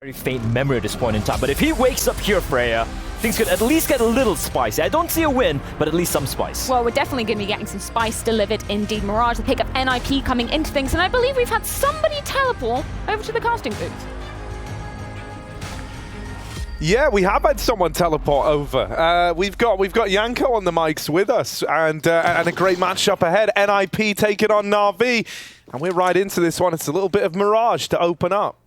Very faint memory at this point in time, but if he wakes up here, Freya, things could at least get a little spicy. I don't see a win, but at least some spice. Well, we're definitely going to be getting some spice delivered indeed. Mirage, the pick up NiP coming into things, and I believe we've had somebody teleport over to the casting booth. Yeah, we have had someone teleport over. We've got Yanko on the mics with us, and a great matchup ahead. NiP taking on NaVi, and we're right into this one. It's a little bit of Mirage to open up.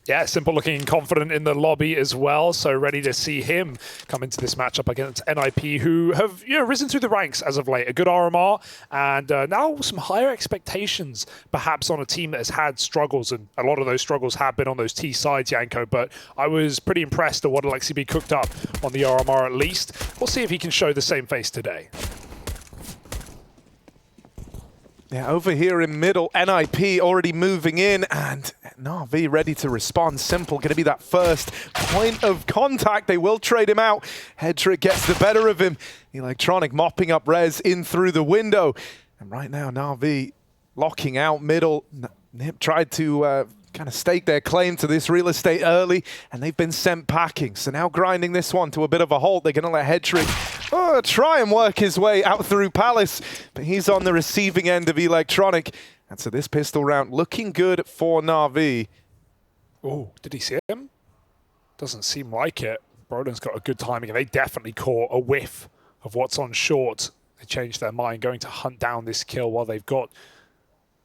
Yeah, Simple looking confident in the lobby as well, so ready to see him come into this matchup against NiP, who have risen through the ranks as of late. A good RMR, and now some higher expectations, perhaps on a team that has had struggles, and a lot of those struggles have been on those T sides, Yanko, but I was pretty impressed at what Alexi cooked up on the RMR at least. We'll see if he can show the same face today. Yeah, over here in middle, NiP already moving in, and NaVi ready to respond. Simple going to be that first point of contact. They will trade him out. Headtrick gets the better of him. Electronic mopping up Rez in through the window. And right now, NaVi locking out middle. NiP tried to kind of stake their claim to this real estate early, and they've been sent packing. So now grinding this one to a bit of a halt. They're going to let Headtrick try and work his way out through Palace, but he's on the receiving end of Electronic. And so this pistol round looking good for NaVi. Oh, did he see him? Doesn't seem like it. Brollan's got a good timing, and they definitely caught a whiff of what's on short. They changed their mind, going to hunt down this kill while they've got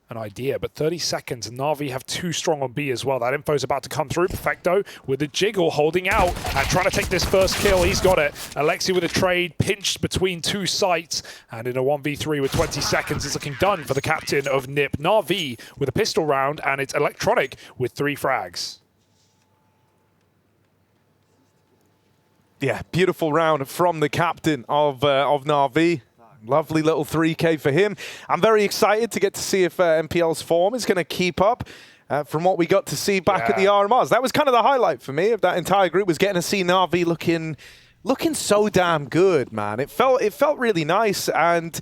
an idea, but 30 seconds, and NaVi have too strong on B as well. That info's about to come through. Perfecto with the jiggle, holding out and trying to take this first kill. He's got it. Alexi with a trade, pinched between two sites, and in a 1v3 with 20 seconds, it's looking done for the captain of NiP. NaVi with a pistol round, and it's Electronic with 3 frags. Yeah, beautiful round from the captain of NaVi. Lovely little 3K for him. I'm very excited to get to see if MPL's form is going to keep up from what we got to see back at the RMRs. That was kind of the highlight for me of that entire group, was getting to see NaVi looking so damn good, man. It felt really nice, and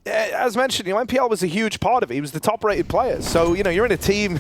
as mentioned, MPL was a huge part of it. He was the top-rated player. So, you're in a team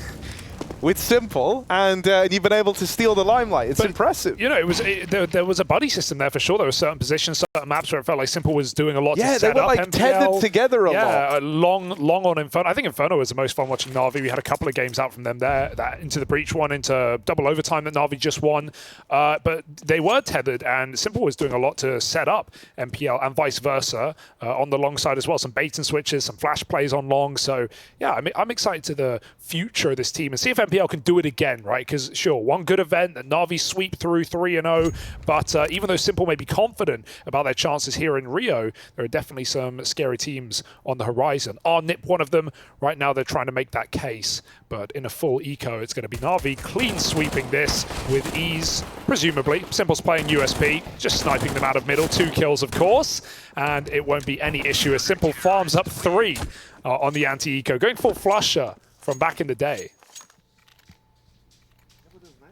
with Simple, and you've been able to steal the limelight. It's impressive. There was a buddy system there for sure. There were certain positions, certain maps where it felt like Simple was doing a lot to set up. Yeah, they were like tethered together a lot. Yeah, long on Inferno. I think Inferno was the most fun watching NaVi. We had a couple of games out from them there, that Into the Breach one, into double overtime that NaVi just won. But they were tethered, and Simple was doing a lot to set up MPL and vice versa on the long side as well. Some bait and switches, some flash plays on long. So, yeah, I'm excited to the future of this team and see if MPL can do it again, right? Because, sure, one good event, that NaVi sweep through 3-0, but even though Simple may be confident about their chances here in Rio, there are definitely some scary teams on the horizon. Are NiP one of them? Right now, they're trying to make that case, but in a full eco, it's going to be NaVi clean sweeping this with ease, presumably. Simple's playing USP, just sniping them out of middle. 2 kills, of course, and it won't be any issue as Simple farms up 3 on the anti-eco, going full flusher from back in the day.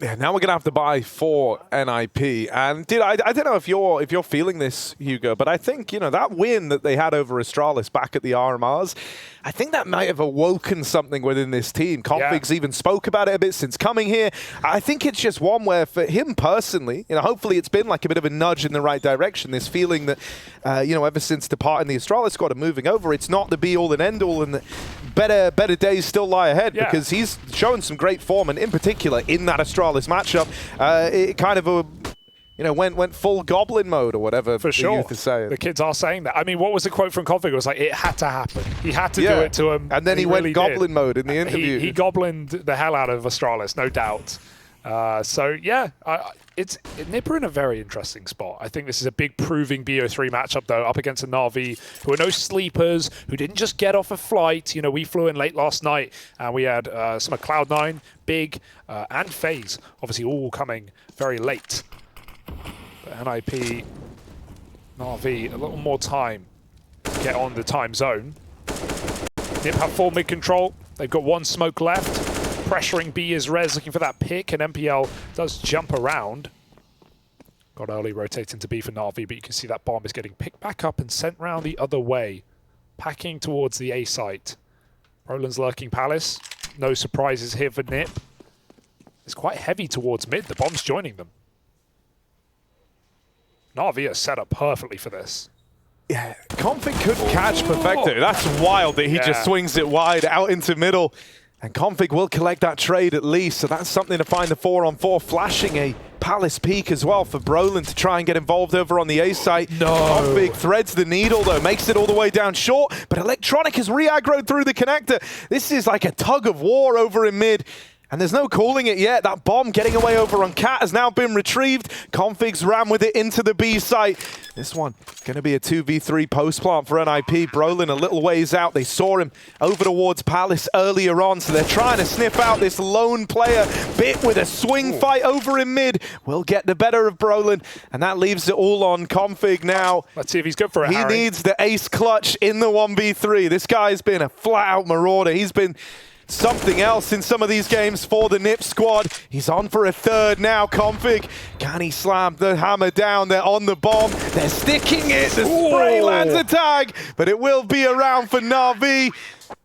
Yeah, now we're gonna have to buy for NiP, and dude, I don't know if you're feeling this, Hugo, but I think that win that they had over Astralis back at the RMRs, I think that might have awoken something within this team. Config's even spoke about it a bit since coming here. I think it's just one where, for him personally, hopefully it's been like a bit of a nudge in the right direction. This feeling that, ever since departing the Astralis squad and moving over, it's not the be-all and end-all, and that better days still lie ahead, because he's showing some great form, and in particular in that Astralis matchup, it kind of went full goblin mode or whatever. For sure. Youth is saying. The kids are saying that. I mean, what was the quote from Config? It was like, it had to happen. He had to do it to him. And then he went really goblin mode in the interview. He goblined the hell out of Astralis, no doubt. NiP are in a very interesting spot. I think this is a big proving BO3 matchup, though, up against a NaVi, who are no sleepers, who didn't just get off a flight. We flew in late last night, and we had some of Cloud9, Big, and FaZe, obviously all coming very late. But NiP, NaVi, a little more time to get on the time zone. NiP have full mid control. They've got 1 smoke left. Pressuring B is Rez, looking for that pick, and MPL does jump around. Got early rotating to B for NaVi, but you can see that bomb is getting picked back up and sent round the other way. Packing towards the A site. Brollan's lurking Palace. No surprises here for NiP. It's quite heavy towards mid. The bomb's joining them. NaVi are set up perfectly for this. Yeah, Config could catch Perfecto. That's wild that he just swings it wide out into middle. And Config will collect that trade at least, so that's something to find the 4-on-4. Flashing a Palace peak as well for Brollan to try and get involved over on the A site. No. Config threads the needle though, makes it all the way down short, but Electronic has re-aggroed through the connector. This is like a tug of war over in mid. And there's no calling it yet. That bomb getting away over on Cat has now been retrieved. Config's ran with it into the B site. This one going to be a 2v3 post plant for NiP. Brollan a little ways out. They saw him over towards Palace earlier on, so they're trying to sniff out this lone player. Bit with a swing fight over in mid. Will get the better of Brollan, and that leaves it all on Config now. Let's see if he's good for it, He Harry. needs the ace clutch in the 1v3. This guy's been a flat-out marauder. He's been something else in some of these games for the NiP squad. He's on for a third now. Config, can he slam the hammer down? They're on the bomb. They're sticking it. The spray lands a tag, but it will be around for NaVi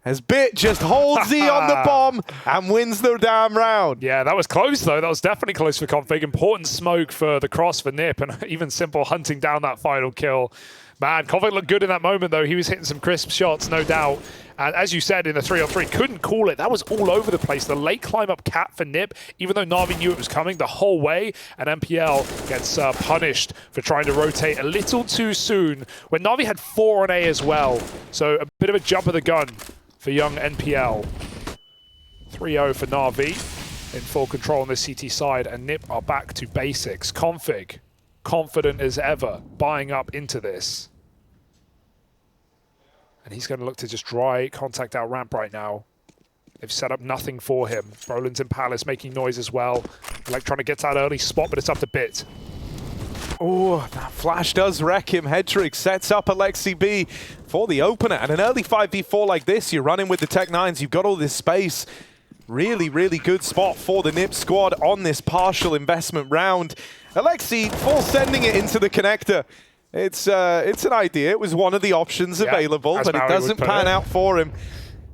as Bit just holds Z on the bomb and wins the damn round. Yeah, that was close though. That was definitely close for Config. Important smoke for the cross for NiP, and even simple hunting down that final kill. Man, Config looked good in that moment though. He was hitting some crisp shots, no doubt. And as you said in the 3-on-3, couldn't call it. That was all over the place. The late climb up Cat for NiP, even though NaVi knew it was coming the whole way, and NPL gets punished for trying to rotate a little too soon when NaVi had 4 on A as well. So a bit of a jump of the gun for young NPL. 3-0 for NaVi in full control on the CT side, and NiP are back to basics. Config, confident as ever, buying up into this. And he's going to look to just dry contact out ramp right now. They've set up nothing for him. Brollan's in Palace making noise as well. Electronic gets out early spot, but it's up to Bit. Oh, that flash does wreck him. Hedrick sets up Alexi B for the opener. And an early 5v4 like this, you're running with the Tech 9s, you've got all this space. Really, really good spot for the NiP squad on this partial investment round. Alexi full sending it into the connector. It's an idea. It was one of the options available, but it doesn't pan out for him.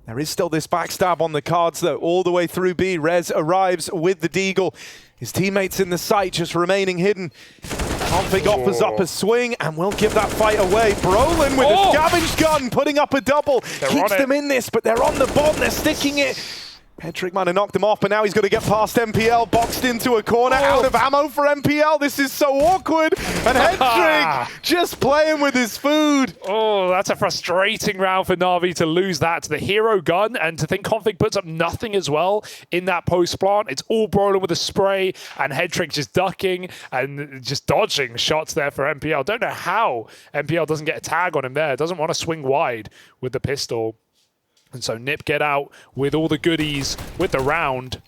There is still this backstab on the cards, though, all the way through B. Rez arrives with the Deagle. His teammates in the site just remaining hidden. Config offers up a swing and will give that fight away. Brollan with a scavenge gun, putting up a double. Keeps them in this, but they're on the bomb. They're sticking it. Hedrick might have knocked him off, but now he's got to get past MPL, boxed into a corner, out of ammo for MPL. This is so awkward. And Hedrick just playing with his food. Oh, that's a frustrating round for NaVi to lose that to the hero gun, and to think Config puts up nothing as well in that post plant. It's all Brollan with a spray, and Hedrick just ducking and just dodging shots there for MPL. Don't know how MPL doesn't get a tag on him there. Doesn't want to swing wide with the pistol. And so NiP get out with all the goodies with the round.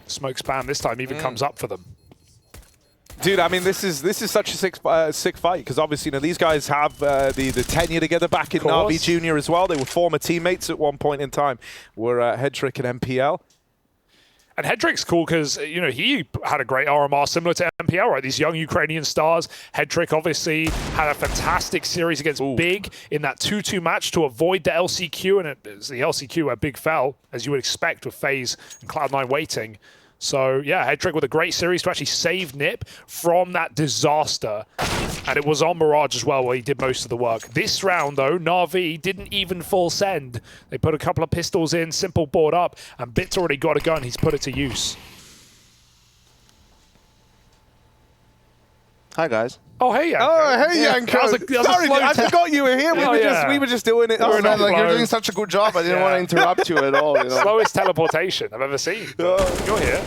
Smoke spam this time even comes up for them. Dude, I mean, this is such a sick fight, because obviously, you know, these guys have the tenure together back in NaVi Junior as well. They were former teammates at one point in time. Were Hedrick and MPL. And Hedrick's cool because, you know, he had a great RMR similar to MPL, right? These young Ukrainian stars. Hedrick obviously had a fantastic series against Big in that 2-2 match to avoid the LCQ, and it was the LCQ where Big fell, as you would expect with FaZe and Cloud9 waiting. So, yeah, Hedrick with a great series to actually save NiP from that disaster. And it was on Mirage as well, where he did most of the work. This round, though, NaVi didn't even full send. They put a couple of pistols in, simple board up, and Bit's already got a gun. He's put it to use. Hi, guys. Oh, hey, Yanko. Oh, hey, Yanko. Sorry, I forgot you were here. We were just doing it. Oh, man, like, you're doing such a good job. I didn't want to interrupt you at all. You know? Slowest teleportation I've ever seen. You're here.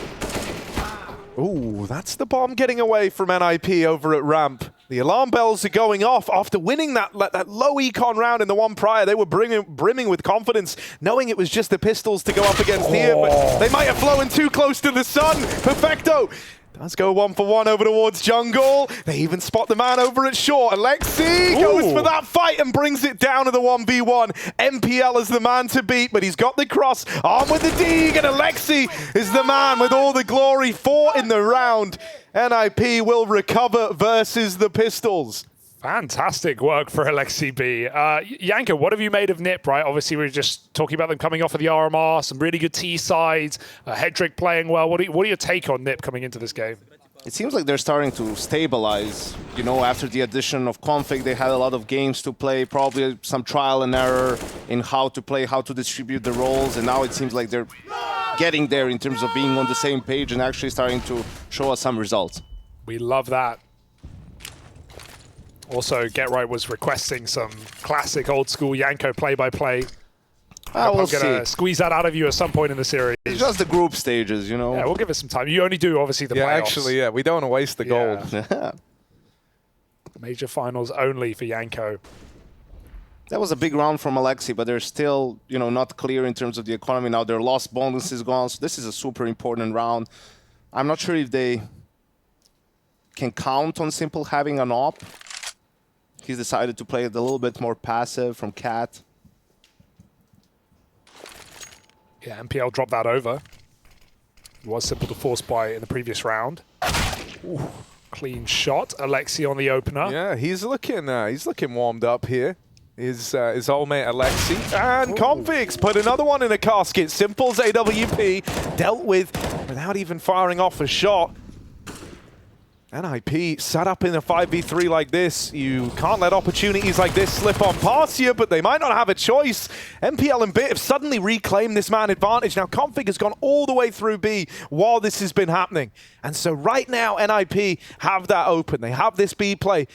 Ooh, that's the bomb getting away from NiP over at ramp. The alarm bells are going off after winning that low econ round in the one prior. They were brimming with confidence, knowing it was just the pistols to go up against here, but they might have flown too close to the sun. Perfecto does go 1-for-1 over towards jungle. They even spot the man over at short. Alexi goes for that fight and brings it down to the 1v1. MPL is the man to beat, but he's got the cross. On with the dig, and Alexi is the man with all the glory. 4 in the round. NiP will recover versus the pistols. Fantastic work for Alexi B. Yanko, what have you made of NiP, right? Obviously, we were just talking about them coming off of the RMR, some really good T sides, Hedrick playing well. What are your take on NiP coming into this game? It seems like they're starting to stabilize. You know, after the addition of Config, they had a lot of games to play, probably some trial and error in how to play, how to distribute the roles, and now it seems like they're getting there in terms of being on the same page and actually starting to show us some results. We love that. Also, Get Right was requesting some classic old-school Yanko play-by-play. We'll I'm going to squeeze that out of you at some point in the series. It's just the group stages, you know? Yeah, we'll give it some time. You only do, obviously, the playoffs. Actually, yeah. We don't want to waste the gold. Yeah. Major finals only for Yanko. That was a big round from Alexi, but they're still, you know, not clear in terms of the economy. Now their lost bonus is gone, so this is a super important round. I'm not sure if they can count on Simple having an op. He's decided to play it a little bit more passive from Cat. Yeah, MPL dropped that over. It was Simple to force buy in the previous round. Ooh, clean shot. Alexi on the opener. Yeah, he's looking warmed up here. His old mate Alexi. And Config's put another one in a casket. Simple's AWP dealt with without even firing off a shot. NiP set up in a 5v3 like this. You can't let opportunities like this slip on past you, but they might not have a choice. MPL and Bit have suddenly reclaimed this man advantage. Now Config has gone all the way through B while this has been happening. And so right now, NiP have that open. They have this B play.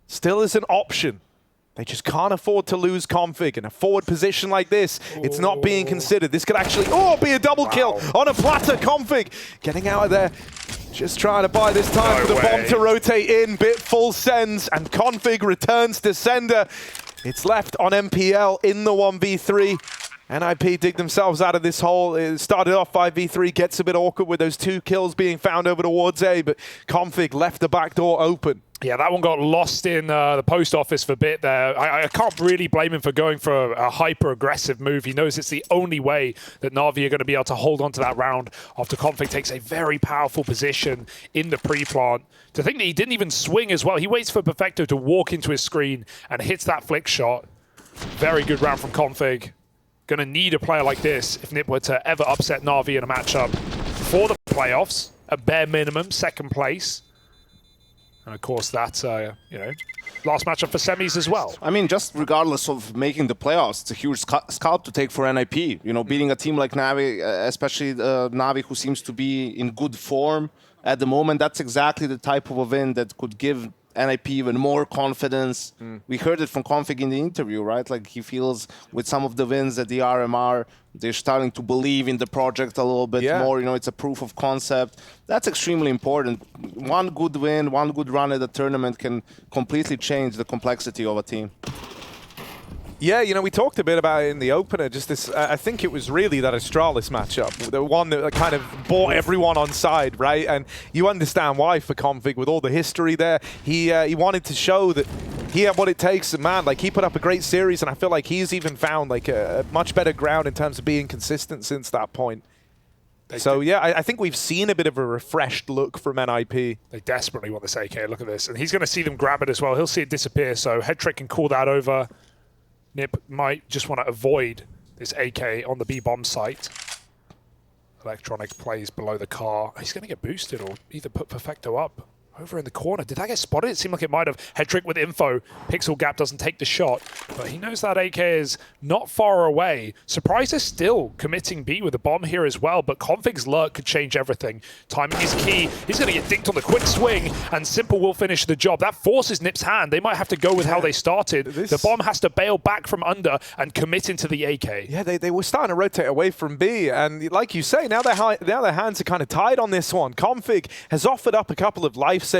Still is an option. They just can't afford to lose Config. In a forward position like this, it's not being considered. This could actually, be a double kill on a platter. Config getting out of there. Just trying to buy this time for the bomb to rotate in. Bit full sends, and Config returns to sender. It's left on MPL in the 1v3. NiP dig themselves out of this hole. It started off 5v3, gets a bit awkward with those 2 kills being found over towards A, but Config left the back door open. Yeah, that one got lost in the post office for a bit there. I can't really blame him for going for a hyper-aggressive move. He knows it's the only way that NaVi are going to be able to hold on to that round after Config takes a very powerful position in the pre-plant. To think that he didn't even swing as well. He waits for Perfecto to walk into his screen and hits that flick shot. Very good round from Config. Going to need a player like this if NiP were to ever upset NaVi in a matchup for the playoffs. At bare minimum, second place. And of course, that's, last matchup for semis as well. I mean, just regardless of making the playoffs, it's a huge scalp to take for NiP. You know, beating a team like NaVi, especially NaVi, who seems to be in good form at the moment, that's exactly the type of event that could give NiP even more confidence. We heard it from Config in the interview, right? Like, he feels with some of the wins at the RMR, they're starting to believe in the project a little bit more. You know, it's a proof of concept. That's extremely important. One good win, one good run at a tournament can completely change the complexity of a team. Yeah, you know, we talked a bit about it in the opener, just this, I think it was really that Astralis matchup, the one that kind of brought everyone on side, right? And you understand why for Config with all the history there. He wanted to show that he had what it takes, and man, like, he put up a great series, and I feel like he's even found like a much better ground in terms of being consistent since that point. So yeah, I think we've seen a bit of a refreshed look from NiP. They desperately want this AK, look at this. And he's going to see them grab it as well. He'll see it disappear, so Hedrick can call that over. NiP might just want to avoid this AK on the B-bomb site. Electronic plays below the car. He's going to get boosted or either put Perfecto up. Over in the corner. Did that get spotted? It seemed like it might have. Hedrick with info. Pixel Gap doesn't take the shot, but he knows that AK is not far away. Surprise is still committing B with a bomb here as well, but Config's lurk could change everything. Timing is key. He's going to get dinked on the quick swing, and Simple will finish the job. That forces NiP's hand. They might have to go with how they started. The bomb has to bail back from under and commit into the AK. Yeah, they were starting to rotate away from B, and like you say, now their hands are kind of tied on this one. Config has offered up a couple of life-saving,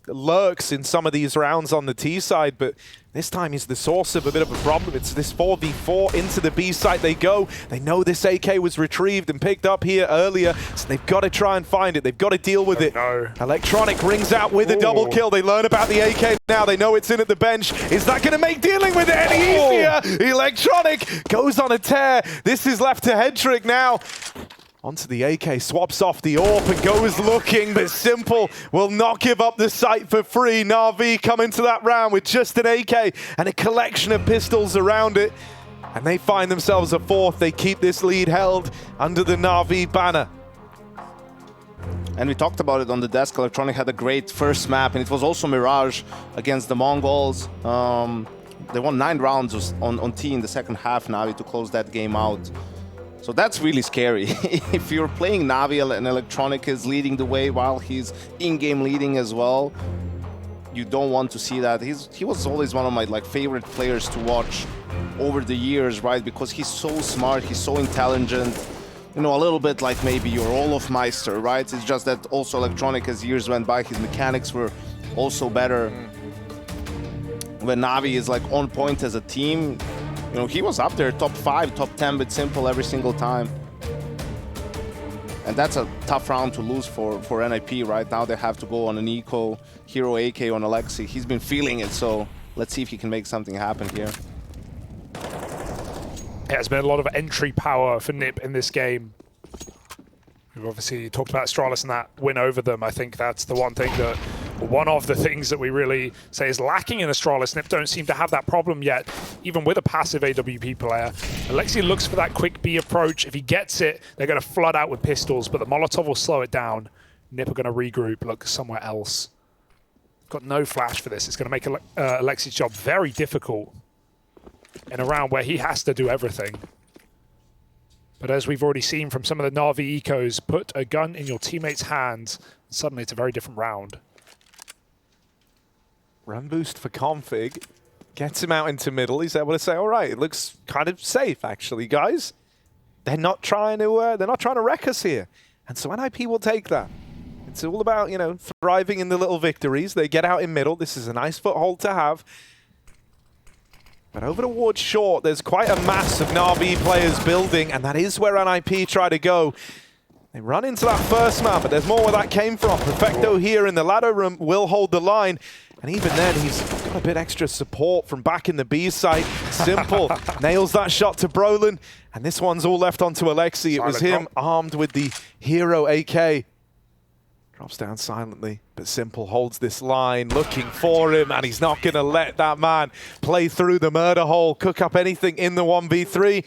lurks in some of these rounds on the T side, but this time he's the source of a bit of a problem. It's this 4v4 into the B site they go. They know this AK was retrieved and picked up here earlier, so they've got to try and find it. They've got to deal with it. No. Electronic rings out with a double kill. They learn about the AK now. They know it's in at the bench. Is that going to make dealing with it any easier? Electronic goes on a tear. This is left to Hedrick now. Onto the AK, swaps off the AWP and goes looking, but Simple will not give up the site for free. NaVi come into that round with just an AK and a collection of pistols around it. And they find themselves a fourth. They keep this lead held under the NaVi banner. And we talked about it on the desk. Electronic had a great first map, and it was also Mirage against the Mongols. They won 9 rounds on T in the second half, NaVi, to close that game out. So that's really scary. If you're playing NaVi and Electronic is leading the way while he's in-game leading as well, you don't want to see that. He was always one of my favorite players to watch over the years, right? Because he's so smart, he's so intelligent. You know, a little bit like maybe your Olof Meister, right? It's just that also Electronic, as years went by, his mechanics were also better. When NaVi is on point as a team, you know, he was up there, top 5, top 10 with Simple every single time. And that's a tough round to lose for NiP, right? Now they have to go on an Eco, Hero AK on Alexi. He's been feeling it, so let's see if he can make something happen here. Yeah, there's been a lot of entry power for NiP in this game. We've obviously talked about Astralis and that win over them. I think that's the one of the things that we really say is lacking in Astralis. NiP don't seem to have that problem yet, even with a passive AWP player. Alexi looks for that quick B approach. If he gets it, they're going to flood out with pistols, but the Molotov will slow it down. NiP are going to regroup, look somewhere else. Got no flash for this. It's going to make Alexi's job very difficult in a round where he has to do everything. But as we've already seen from some of the NaVi ecos, put a gun in your teammate's hands, and suddenly it's a very different round. Run boost for Config. Gets him out into middle. He's able to say, all right, it looks kind of safe, actually, guys. They're not trying to wreck us here. And so NiP will take that. It's all about, you know, thriving in the little victories. They get out in middle. This is a nice foothold to have. But over towards short, there's quite a mass of NaVi players building, and that is where NiP try to go. They run into that first man, but there's more where that came from. Perfecto here in the ladder room will hold the line. And even then, he's got a bit extra support from back in the B site. Simple nails that shot to Brollan. And this one's all left onto Alexi. It was him armed with the Hero AK. Drops down silently, but Simple holds this line, looking for him, and he's not going to let that man play through the murder hole, cook up anything in the 1v3.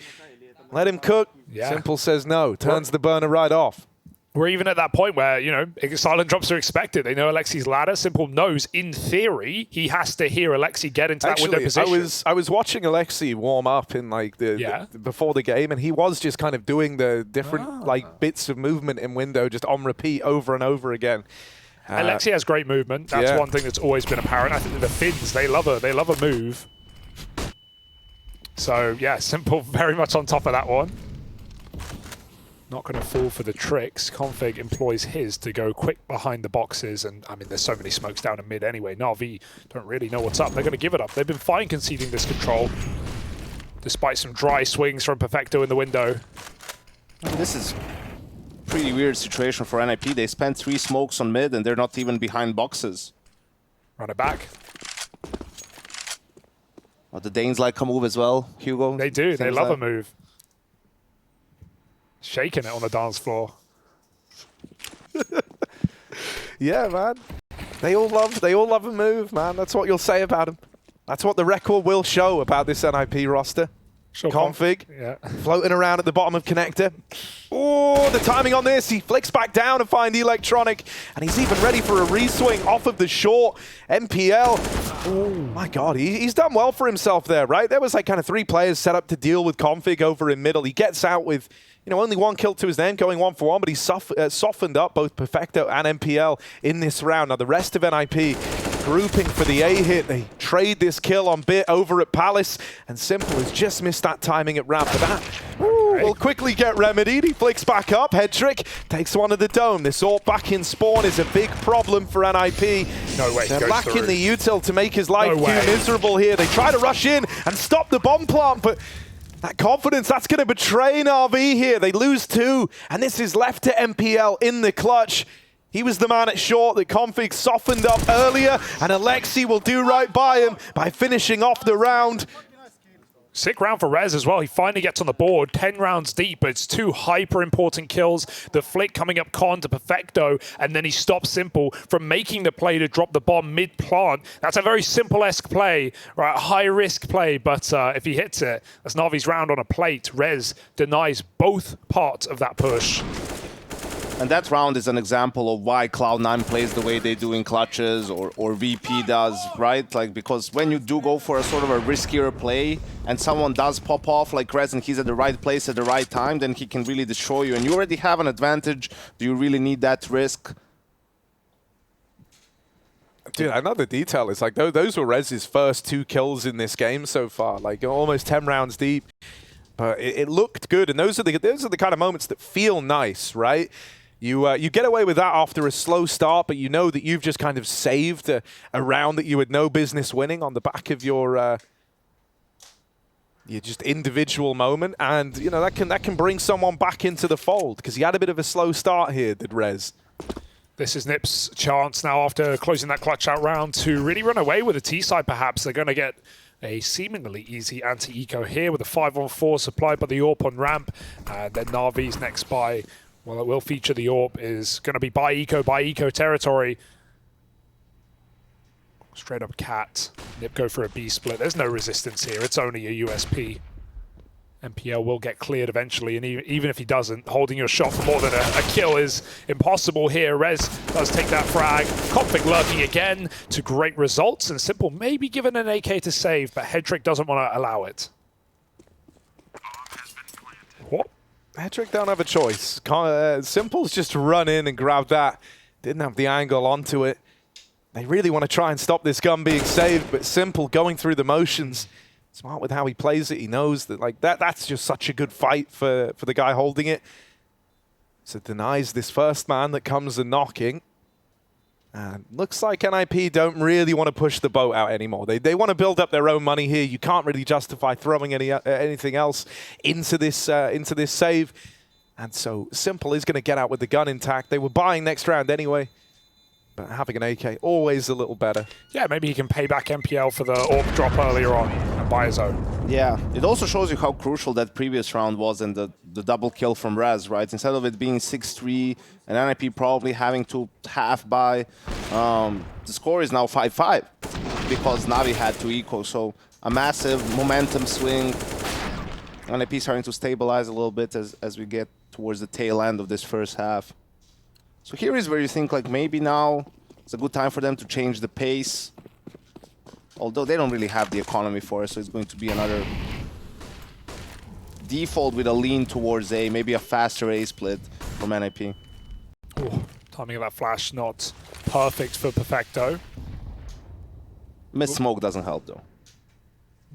Let him cook. Yeah. Simple says no, turns the burner right off. We're even at that point where, you know, silent drops are expected. They know Alexi's ladder. Simple knows, in theory, he has to hear Alexi get into that window position. I was watching Alexi warm up in before the game, and he was just kind of doing the different bits of movement in window just on repeat over and over again. Alexi has great movement. That's one thing that's always been apparent. I think the Finns, they love a move. So yeah, Simple very much on top of that one. Not going to fall for the tricks. Config employs his to go quick behind the boxes. And I mean, there's so many smokes down in mid anyway. NaVi don't really know what's up. They're going to give it up. They've been fine conceding this control, despite some dry swings from Perfecto in the window. This is a pretty weird situation for NiP. They spent 3 smokes on mid and they're not even behind boxes. Run it back. Oh, the Danes like a move as well, Hugo. They do. They love a move. Shaking it on the dance floor. Yeah, man. They all love a move, man. That's what you'll say about them. That's what the record will show about this NiP roster. Sure, Config, floating around at the bottom of connector. Oh, the timing on this. He flicks back down to find Electronic, and he's even ready for a reswing off of the short. MPL, oh my God, he's done well for himself there, right? There was like kind of 3 players set up to deal with Config over in middle. He gets out with, you know, only 1 kill to his name, going 1-for-1, but he's softened up both Perfecto and MPL in this round. Now the rest of NiP grouping for the A hit. They trade this kill on Bit over at Palace, and Simple has just missed that timing at ramp. But that will quickly get remedied. He flicks back up. Head trick takes one of the dome. This AWP back in spawn is a big problem for NiP. No way. They're lacking the util to make his life too miserable here. They try to rush in and stop the bomb plant, but that confidence, that's going to betray NaVi here. They lose 2, and this is left to MPL in the clutch. He was the man at short that Config softened up earlier, and Alexi will do right by him by finishing off the round. Sick round for Rez as well. He finally gets on the board, 10 rounds deep, but it's 2 hyper-important kills. The flick coming up con to Perfecto, and then he stops Simple from making the play to drop the bomb mid-plant. That's a very Simple-esque play, right? High-risk play, but if he hits it, that's NaVi's round on a plate. Rez denies both parts of that push. And that round is an example of why Cloud9 plays the way they do in clutches, or VP does, right? Like, because when you do go for a sort of a riskier play and someone does pop off like Rez and he's at the right place at the right time, then he can really destroy you. And you already have an advantage. Do you really need that risk? Dude, another detail is like those were Rez's first 2 kills in this game so far, like almost 10 rounds deep. But it looked good, and those are the kind of moments that feel nice, right? You get away with that after a slow start, but you know that you've just kind of saved a round that you had no business winning on the back of your just individual moment, and you know that can bring someone back into the fold because he had a bit of a slow start here, did Rez. This is NiP's chance now after closing that clutch out round to really run away with the T side. Perhaps they're going to get a seemingly easy anti-eco here with a 5-on-4 supplied by the AWP on ramp, and then NaVi's next buy. Well, it will feature the AWP, is going to be by eco territory. Straight up cat. NiP go for a B split. There's no resistance here. It's only a USP. MPL will get cleared eventually, and even if he doesn't, holding your shot for more than a kill is impossible here. Rez does take that frag. Config lurking again to great results, and Simple maybe given an AK to save, but Headtrick doesn't want to allow it. What? Headtrick don't have a choice. Simple's just run in and grab that. Didn't have the angle onto it. They really want to try and stop this gun being saved, but Simple going through the motions. Smart with how he plays it. He knows that like that's just such a good fight for the guy holding it. So denies this first man that comes and knocking. And looks like NiP don't really want to push the boat out anymore. They want to build up their own money here. You can't really justify throwing anything else into this save. And so Simple is going to get out with the gun intact. They were buying next round anyway. But having an AK, always a little better. Yeah, maybe he can pay back MPL for the AWP drop earlier on and buy his own. Yeah, it also shows you how crucial that previous round was and the double kill from Rez, right? Instead of it being 6-3 and NiP probably having to half buy, the score is now 5-5 because NaVi had 2 eco. So a massive momentum swing. NiP starting to stabilize a little bit as we get towards the tail end of this first half. So here is where you think like maybe now it's a good time for them to change the pace. Although they don't really have the economy for it, so it's going to be another default with a lean towards A, maybe a faster A split from NiP. Ooh, timing of that flash not perfect for Perfecto. Miss smoke doesn't help though.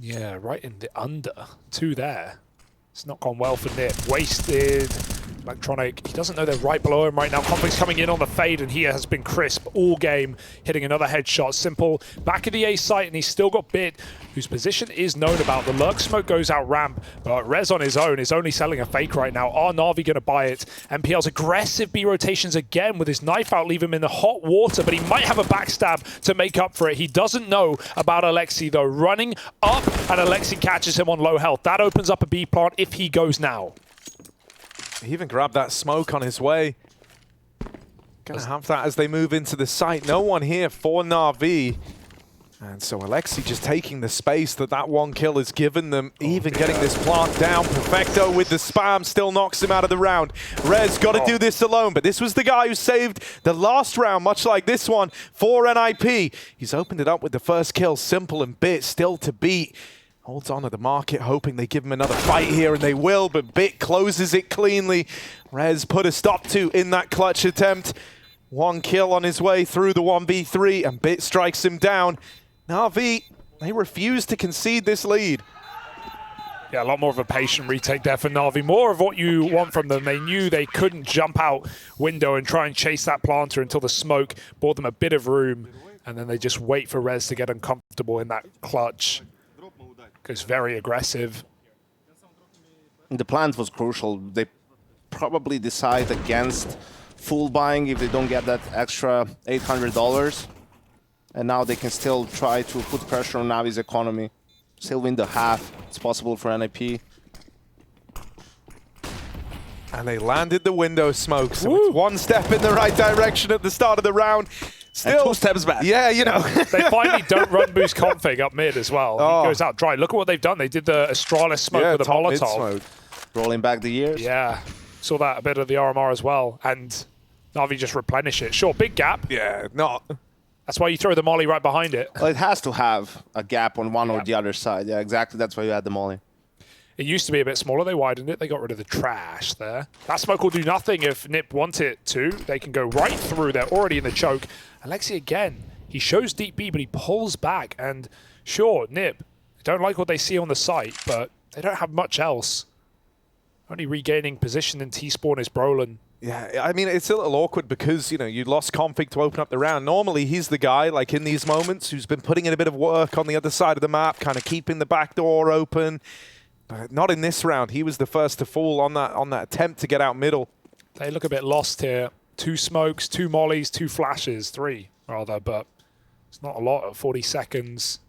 Yeah, right in the under. 2 there. It's not gone well for NiP. Wasted. Electronic, he doesn't know they're right below him right now. Conflict's coming in on the fade, and he has been crisp all game, hitting another headshot. Simple back at the A site, and he's still got Bit, whose position is known about. The lurk smoke goes out ramp, but Rez on his own is only selling a fake right now. Are NaVi going to buy it? MPL's aggressive B rotations again with his knife out, leave him in the hot water, but he might have a backstab to make up for it. He doesn't know about Alexi, though. Running up, and Alexi catches him on low health. That opens up a B plant if he goes now. He even grabbed that smoke on his way. Gonna have that as they move into the site. No one here for NaVi. And so Alexi just taking the space that 1 kill has given them, even getting this plant down. Perfecto with the spam still knocks him out of the round. Rez got to do this alone, but this was the guy who saved the last round, much like this one for NiP. He's opened it up with the first kill. Simple and Bit still to beat. Holds on to the market, hoping they give him another fight here, and they will, but Bit closes it cleanly. Rez put a stop to in that clutch attempt. 1 kill on his way through the 1v3, and Bit strikes him down. NaVi, they refuse to concede this lead. Yeah, a lot more of a patient retake there for NaVi. More of what you want from them. They knew they couldn't jump out window and try and chase that planter until the smoke bought them a bit of room, and then they just wait for Rez to get uncomfortable in that clutch. Goes very aggressive. The plant was crucial. They probably decide against full buying if they don't get that extra $800. And now they can still try to put pressure on NaVi's economy. Still win the half. what's possible for NiP. And they landed the window smoke. So it's one step in the right direction at the start of the round. Still, and 2 steps back. Yeah, you know. They finally don't run boost config up mid as well. Oh. He goes out dry. Look at what they've done. They did the Astralis smoke Yeah, with a top mid Molotov. smoke. Rolling back the years. Yeah, saw that a bit of the RMR as well. And NaVi just replenish it. Sure, big gap. Yeah, not. That's why you throw the molly right behind it. Well, it has to have a gap on one or the other side. Yeah, exactly. That's why you had the molly. It used to be a bit smaller. They widened it. They got rid of the trash there. That smoke will do nothing if NiP want it to. They can go right through. They're already in the choke. Alexi again. He shows deep B, but he pulls back. And sure, NiP don't like what they see on the site, but they don't have much else. Only regaining position in T-spawn is Brollan. Yeah, I mean, it's a little awkward because, you know, you lost config to open up the round. Normally, he's the guy, like, in these moments who's been putting in a bit of work on the other side of the map, kind of keeping the back door open. But not in this round. He was the first to fall on that attempt to get out middle. They look a bit lost here. 2 smokes, 2 mollies, 2 flashes, 3 rather, but it's not a lot at 40 seconds.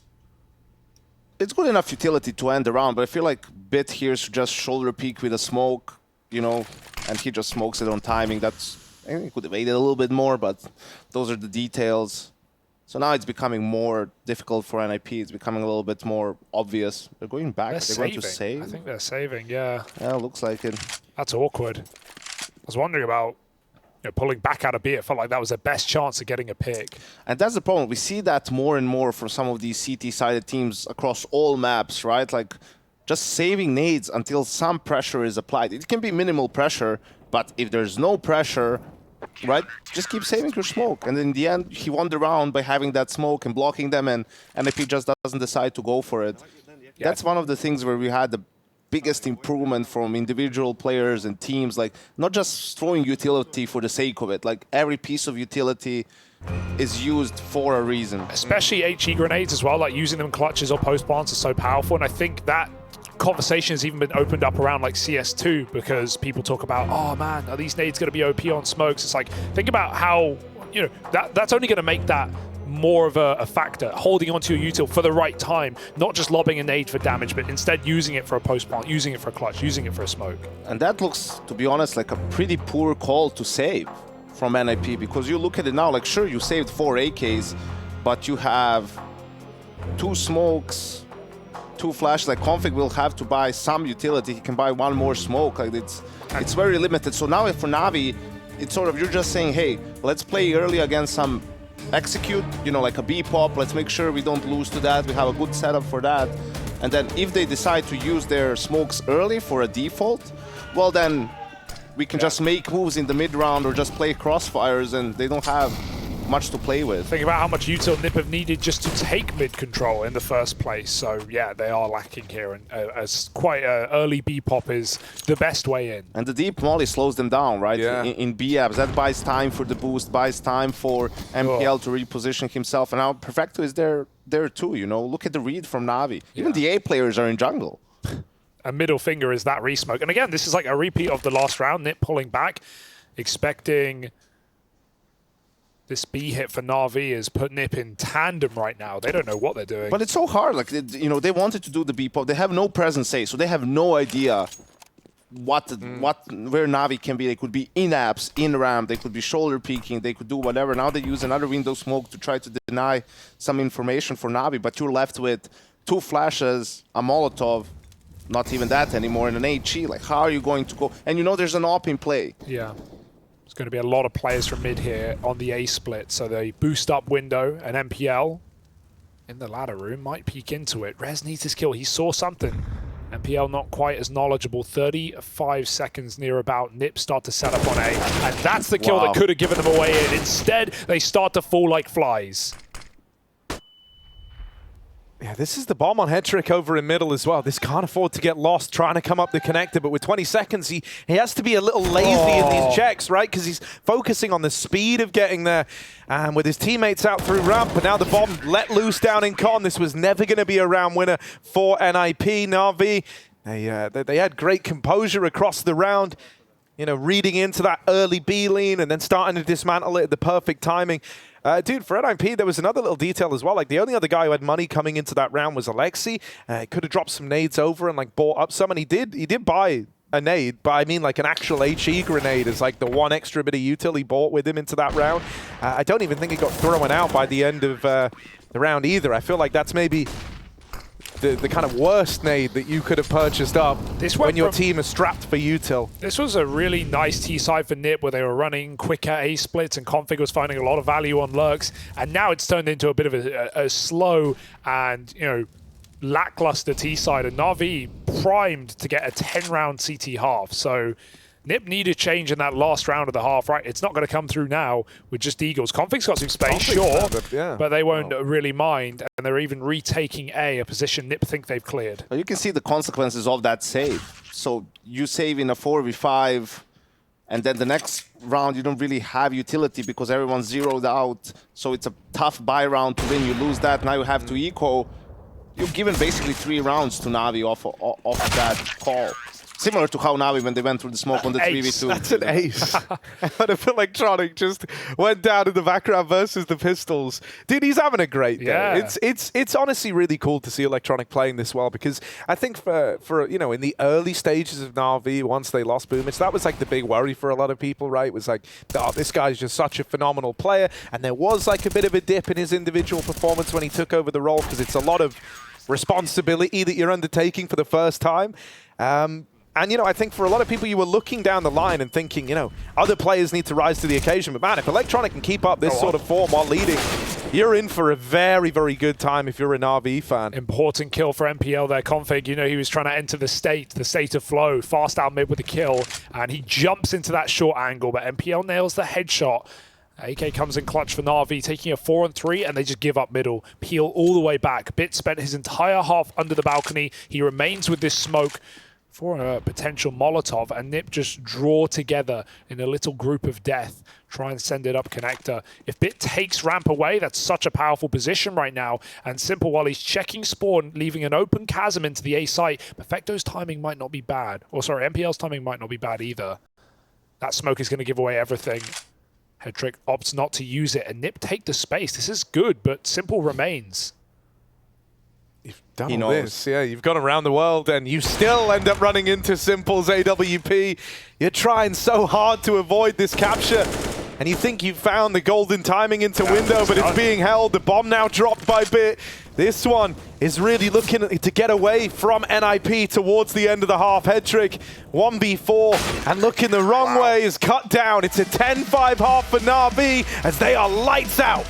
It's good enough utility to end the round, but I feel like Bit here should just shoulder peek with a smoke, you know, and he just smokes it on timing. That's, I think he could have waited a little bit more, but those are the details. So now it's becoming more difficult for NiP. It's becoming a little bit more obvious. They're going back. They're going to save. I think they're saving, yeah. Yeah, looks like it. That's awkward. I was wondering about pulling back out of B. It felt like that was their best chance of getting a pick. And that's the problem. We see that more and more from some of these CT-sided teams across all maps, right? Like, just saving nades until some pressure is applied. It can be minimal pressure, but if there's no pressure, right, just keep saving your smoke. And in the end, he won the round by having that smoke and blocking them, and NiP just doesn't decide to go for it. Yeah. That's one of the things where we had the biggest improvement from individual players and teams, like not just throwing utility for the sake of it. Like every piece of utility is used for a reason. Especially HE grenades as well, like using them clutches or post plants is so powerful, and I think that conversation has even been opened up around like CS2 because people talk about, oh man, are these nades going to be OP on smokes? It's like, think about how, that's only going to make that more of a factor, holding onto your util for the right time, not just lobbing a nade for damage, but instead using it for a post plant, using it for a clutch, using it for a smoke. And that looks, to be honest, like a pretty poor call to save from NiP, because you look at it now, like sure, you saved 4 AKs, but you have 2 smokes, 2 flash. Like config will have to buy some utility. He can buy 1 more smoke. Like it's very limited. So now for NaVi, it's sort of, you're just saying, hey, let's play early against some execute, like a B pop. Let's make sure we don't lose to that. We have a good setup for that. And then if they decide to use their smokes early for a default, well then we can just make moves in the mid round or just play crossfires, and they don't have much to play with. Think about how much util NiP have needed just to take mid control in the first place. So yeah, they are lacking here, and as quite early B pop is the best way in. And the deep molly slows them down, right? Yeah. In B apps, that buys time for the boost, buys time for MPL to reposition himself, and now Perfecto is there too. Look at the read from NaVi. Even the A players are in jungle. A middle finger is that resmoke, and again, this is like a repeat of the last round. NiP pulling back, expecting. This B hit for NaVi has put NiP in tandem right now. They don't know what they're doing. But it's so hard. Like, they wanted to do the B pop. They have no presence say, so they have no idea where NaVi can be. They could be in apps, in ramp. They could be shoulder peeking. They could do whatever. Now they use another window smoke to try to deny some information for NaVi. But you're left with 2 flashes, a Molotov, not even that anymore, and an HE. Like, how are you going to go? And there's an AWP in play. Yeah. Going to be a lot of players from mid here on the A split, so they boost up window, and MPL in the ladder room might peek into it. Rez needs his kill. He saw something. MPL not quite as knowledgeable. 35 seconds near about. NiP start to set up on A, and that's the kill that could have given them a way in. Instead, they start to fall like flies. Yeah, this is the bomb on Hetrick over in middle as well. This can't afford to get lost trying to come up the connector, but with 20 seconds, he has to be a little lazy in these checks, right? Because he's focusing on the speed of getting there. And with his teammates out through ramp, but now the bomb let loose down in con. This was never going to be a round winner for NiP. NaVi, they had great composure across the round, reading into that early B lean and then starting to dismantle it at the perfect timing. Dude, for NiP, there was another little detail as well. Like, the only other guy who had money coming into that round was Alexi. Could have dropped some nades over and, like, bought up some, and he did buy a nade, but I mean like an actual HE grenade is like the one extra bit of util he bought with him into that round. I don't even think it got thrown out by the end of the round either. I feel like that's maybe the kind of worst nade that you could have purchased up when your team is strapped for util. This was a really nice T side for NiP where they were running quicker A splits and Config was finding a lot of value on lurks, and now it's turned into a bit of a slow and, you know, lackluster T side, and NaVi primed to get a 10-round CT half. So NiP need a change in that last round of the half, right? It's not going to come through now with just Eagles. Config's got some space, sure, but they won't really mind, and they're even retaking a position NiP think they've cleared. You can see the consequences of that save. So you save in a 4v5, and then the next round you don't really have utility because everyone's zeroed out. So it's a tough buy round to win. You lose that, now you have to eco. You've given basically 3 rounds to NaVi off that call. Similar to how NaVi when they went through the smoke on the 3v2. That's an ace. But if Electronic just went down in the background versus the Pistols, dude, he's having a great day. Yeah. It's honestly really cool to see Electronic playing this well, because I think for you know, in the early stages of NaVi, once they lost Boomich, that was like the big worry for a lot of people, right? It was like, oh, this guy's just such a phenomenal player, and there was like a bit of a dip in his individual performance when he took over the role, because it's a lot of responsibility that you're undertaking for the first time. And, you know, I think for a lot of people, you were looking down the line and thinking, you know, other players need to rise to the occasion. But, man, if Electronic can keep up this sort of form while leading, you're in for a very, very good time if you're a NaVi fan. Important kill for MPL there. Config, you know, he was trying to enter the state of flow, fast out mid with the kill, and he jumps into that short angle, but MPL nails the headshot. AK comes in clutch for NaVi, taking a 4-on-3, and they just give up middle. Peel all the way back. Bit spent his entire half under the balcony. He remains with this smoke for a potential Molotov, and NiP just draw together in a little group of death, try and send it up connector. If Bit takes ramp away, that's such a powerful position right now, and Simple, while he's checking spawn, leaving an open chasm into the A site, Perfecto's timing might not be bad. Or sorry, MPL's timing might not be bad either. That smoke is going to give away everything. Headtrick opts not to use it, and NiP take the space. This is good, but Simple remains. You've done all this, yeah. You've gone around the world, and you still end up running into Simple's AWP. You're trying so hard to avoid this capture, and you think you've found the golden timing into window, but it's being held. The bomb now dropped by Bit. This one is really looking to get away from NiP towards the end of the half. Headtrick, 1v4, and looking the wrong way is cut down. It's a 10-5 half for NaVi as they are lights out.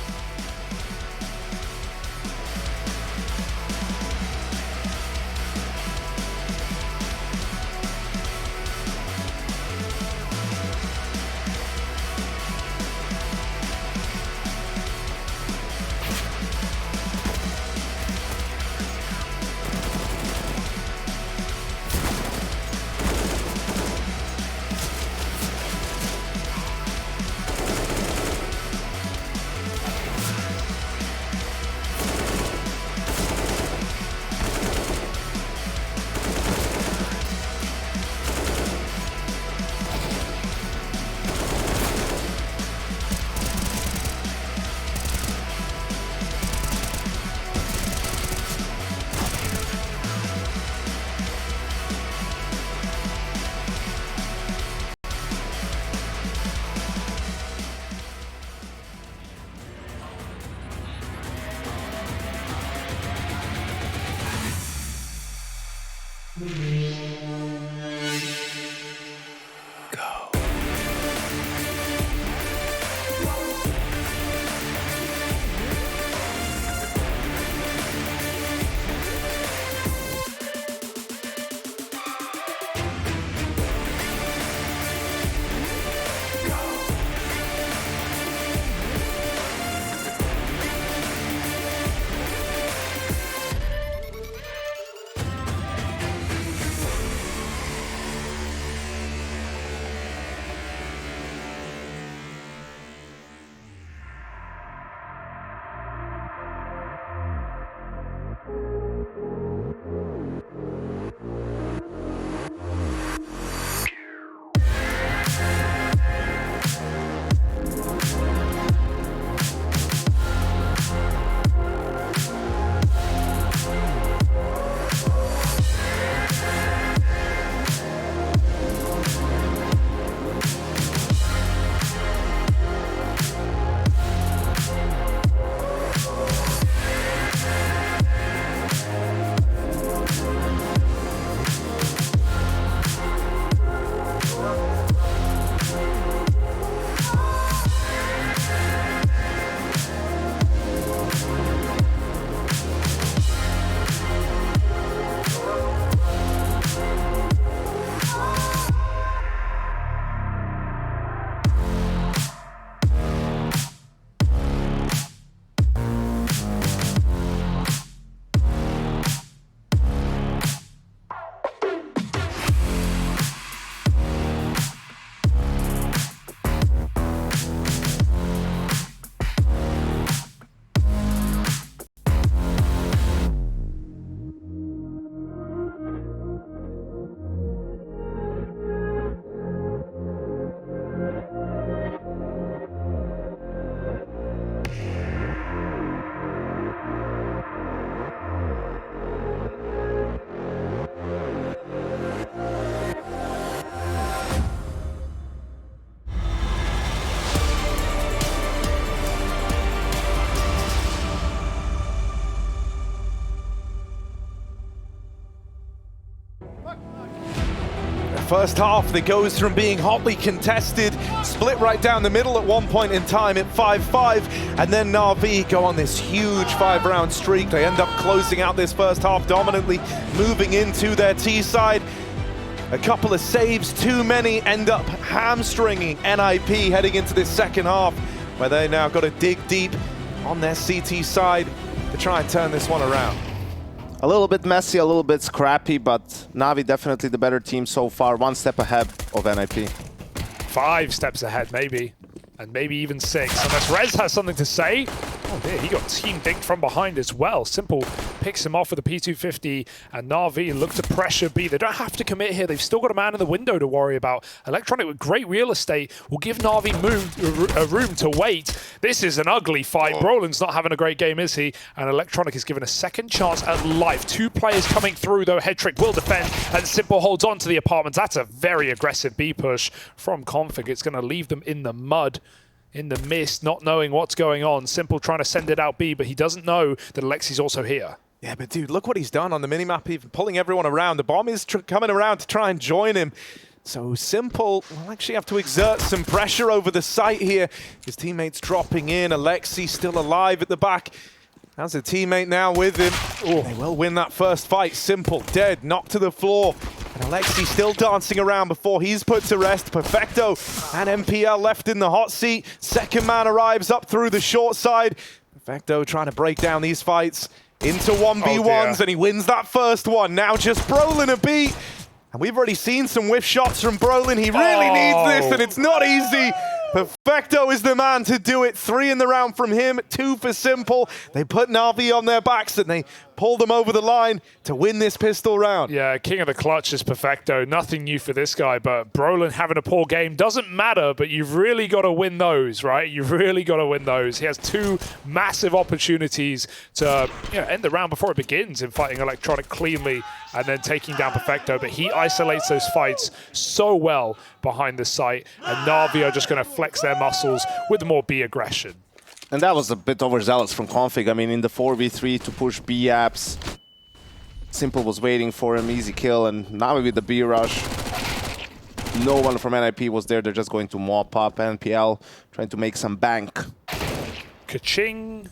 First half that goes from being hotly contested, split right down the middle at one point in time at 5-5, and then NaVi go on this huge 5-round streak. They end up closing out this first half dominantly, moving into their T side. A couple of saves, too many, end up hamstringing NiP heading into this second half, where they now got to dig deep on their CT side to try and turn this one around. A little bit messy, a little bit scrappy, but NaVi definitely the better team so far. One step ahead of NiP. 5 steps ahead, maybe. And maybe even 6. Unless Rez has something to say. Oh dear, he got team dinked from behind as well. Simple picks him off with a P250, and NaVi look to pressure B. They don't have to commit here. They've still got a man in the window to worry about. Electronic with great real estate will give NaVi room to wait. This is an ugly fight. Brollan's not having a great game, is he? And Electronic is given a second chance at life. 2 players coming through, though. Headtrick will defend, and Simple holds on to the apartments. That's a very aggressive B push from Config. It's going to leave them in the mud, in the mist, not knowing what's going on. Simple trying to send it out B, but he doesn't know that Alexi's also here. Yeah, but dude, look what he's done on the minimap, even pulling everyone around. The bomb is coming around to try and join him. So Simple will actually have to exert some pressure over the site here. His teammates dropping in. Alexi still alive at the back. How's a teammate now with him? Oh, they will win that first fight. Simple, dead, knocked to the floor. And Alexi still dancing around before he's put to rest. Perfecto and MPL left in the hot seat. Second man arrives up through the short side. Perfecto trying to break down these fights into 1v1s, and he wins that first one. Now just Brollan a beat. And we've already seen some whiff shots from Brollan. He really needs this, and it's not easy. Perfecto is the man to do it. 3 in the round from him, 2 for Simple. They put NaVi on their backs and they pull them over the line to win this pistol round. Yeah, king of the clutch is Perfecto. Nothing new for this guy, but Brollan having a poor game doesn't matter, but you've really got to win those, right? You've really got to win those. He has 2 massive opportunities to end the round before it begins in fighting Electronic cleanly and then taking down Perfecto, but he isolates those fights so well behind the site, and NaVi are just going to flex their muscles with more B aggression. And that was a bit overzealous from Config. I mean, in the 4v3 to push B apps, Simple was waiting for him, easy kill, and now with the B rush, no one from NiP was there. They're just going to mop up NPL, trying to make some bank. Ka-ching.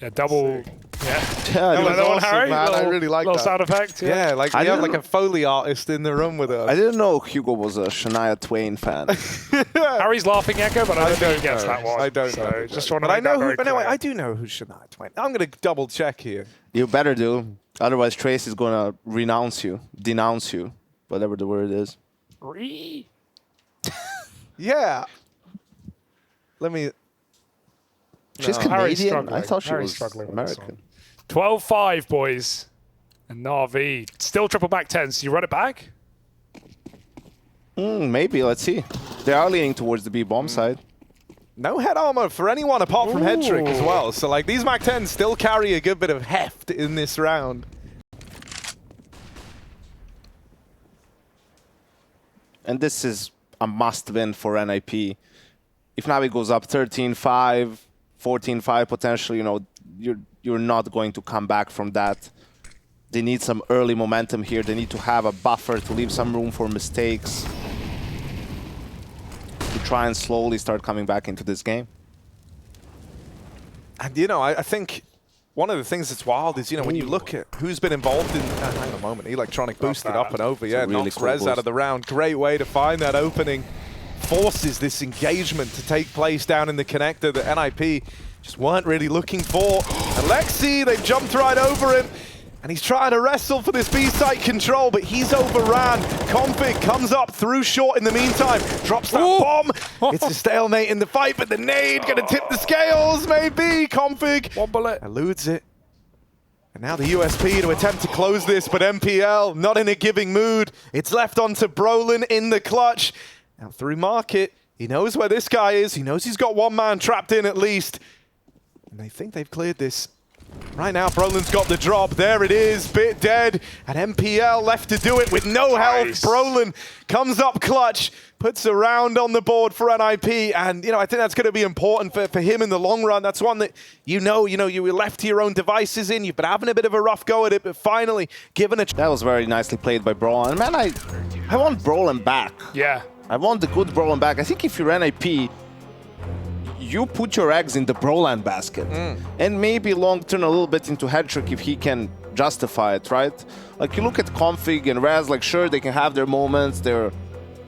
Yeah, double. Yeah, You like that one, Harry? Man, I really like little that. sound effect. Yeah, like we have like a Foley artist in the room with us. I didn't know Hugo was a Shania Twain fan. Harry's laughing echo, but I don't think he gets that one. I don't know. Just want to But I make know that who. very But anyway, clear. I do know who Shania Twain. I'm going to double check here. You better do. Otherwise, Trace is going to denounce you, whatever the word is. Yeah. Let me. She's No. Harry's Canadian? struggling. I thought she Harry's was struggling with this American. 12-5, boys. And NaVi still triple back 10. So you run it back? Maybe, let's see. They are leaning towards the B bomb side. No head armor for anyone apart from Headtrick as well. So like these Mac 10s still carry a good bit of heft in this round. And this is a must-win for NiP. If NaVi goes up 13-5, 14-5 potentially, you're not going to come back from that. They need some early momentum here. They need to have a buffer to leave some room for mistakes, to try and slowly start coming back into this game. And I think one of the things that's wild is, when you look at who's been involved in... hang on a moment, Electronic boosted up and over. Yeah, really knocks cool Rez boost. out of the round. Great way to find that opening. Forces this engagement to take place down in the connector that NiP just weren't really looking for. Alexi, they've jumped right over him. And he's trying to wrestle for this B-site control, but he's overran. Config comes up through short in the meantime. Drops that bomb. It's a stalemate in the fight, but the nade going to tip the scales, maybe. Config One bullet. eludes it. And now the USP to attempt to close this, but MPL not in a giving mood. It's left onto Brollan in the clutch. Now through market, he knows where this guy is. He knows he's got one man trapped in at least. And they think they've cleared this. Right now, Brollan's got the drop. There it is, bit dead. And MPL left to do it with no health. Brollan comes up clutch, puts a round on the board for NiP. And, I think that's going to be important for him in the long run. That's one that, you were left to your own devices in. You've been having a bit of a rough go at it, but finally given a... That was very nicely played by Brollan. Man, I want Brollan back. Yeah. I want the good Brollan back. I think if you're NiP, you put your eggs in the Brollan basket. And maybe long-term a little bit into Headtrick if he can justify it, right? Like, you look at Config and Raz, like, sure, they can have their moments, they're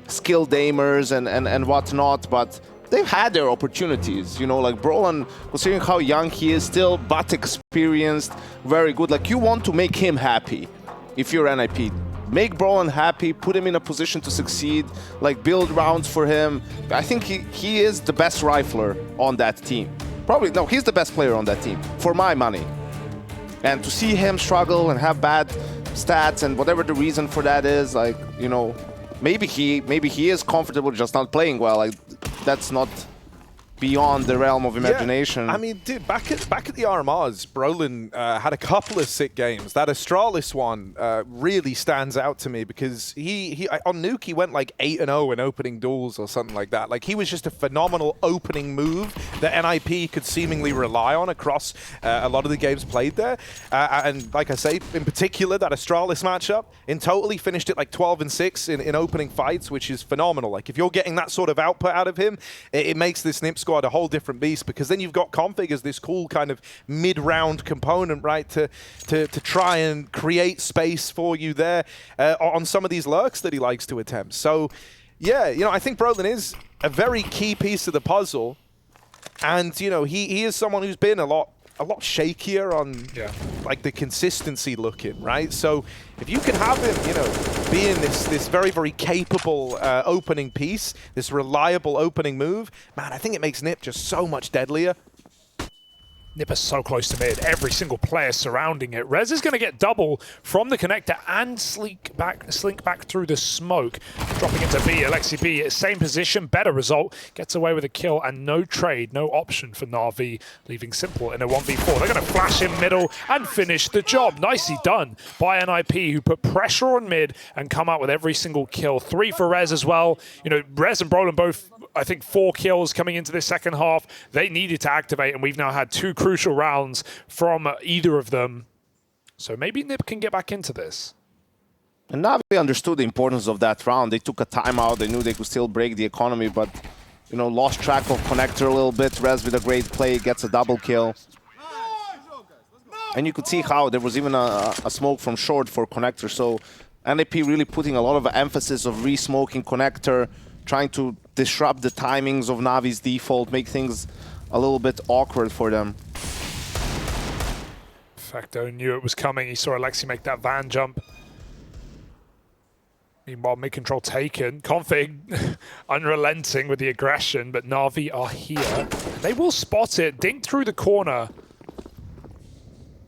skilled aimers and whatnot, but they've had their opportunities. Like Brollan, considering how young he is still, but experienced, very good. Like, you want to make him happy if you're NiP. Make Brollan happy, put him in a position to succeed, like build rounds for him. I think he is the best rifler on that team. Probably, no, he's the best player on that team, for my money. And to see him struggle and have bad stats and whatever the reason for that is, like, maybe he is comfortable just not playing well. Like, that's not beyond the realm of imagination. Yeah. I mean, dude, back at the RMRs, Brollan had a couple of sick games. That Astralis one really stands out to me because he on Nuke he went like 8-0 in opening duels or something like that. Like, he was just a phenomenal opening move that NiP could seemingly rely on across a lot of the games played there. And like I say, in particular, that Astralis matchup in total he finished it like 12-6 in opening fights, which is phenomenal. Like, if you're getting that sort of output out of him, it makes this NiP squad a whole different beast, because then you've got Config as this cool kind of mid-round component, right, to try and create space for you there on some of these lurks that he likes to attempt. So, yeah, I think Brollan is a very key piece of the puzzle, and, he is someone who's been a lot shakier on like the consistency looking, right? So if you can have him, being this very, very capable opening piece, this reliable opening move, man, I think it makes NiP just so much deadlier. NiP is so close to mid. Every single player surrounding it. Rez is going to get double from the connector and slink back through the smoke. Dropping into B. Alexi B, same position, better result. Gets away with a kill and no trade, no option for NaVi, leaving Simple in a 1v4. They're going to flash in middle and finish the job. Nicely done by NiP, who put pressure on mid and come out with every single kill. 3 for Rez as well. Rez and Brollan both, I think, 4 kills coming into this second half. They needed to activate, and we've now had 2 crucial rounds from either of them. So maybe NiP can get back into this. And NaVi understood the importance of that round. They took a timeout. They knew they could still break the economy, but, lost track of connector a little bit. Rez with a great play, gets a double kill. And you could see how there was even a smoke from short for connector. So NiP really putting a lot of emphasis of re-smoking connector, trying to disrupt the timings of NaVi's default, make things a little bit awkward for them. Perfecto knew it was coming. He saw Alexi make that van jump. Meanwhile, mid-control taken. Config unrelenting with the aggression, but NaVi are here. They will spot it. Dink through the corner.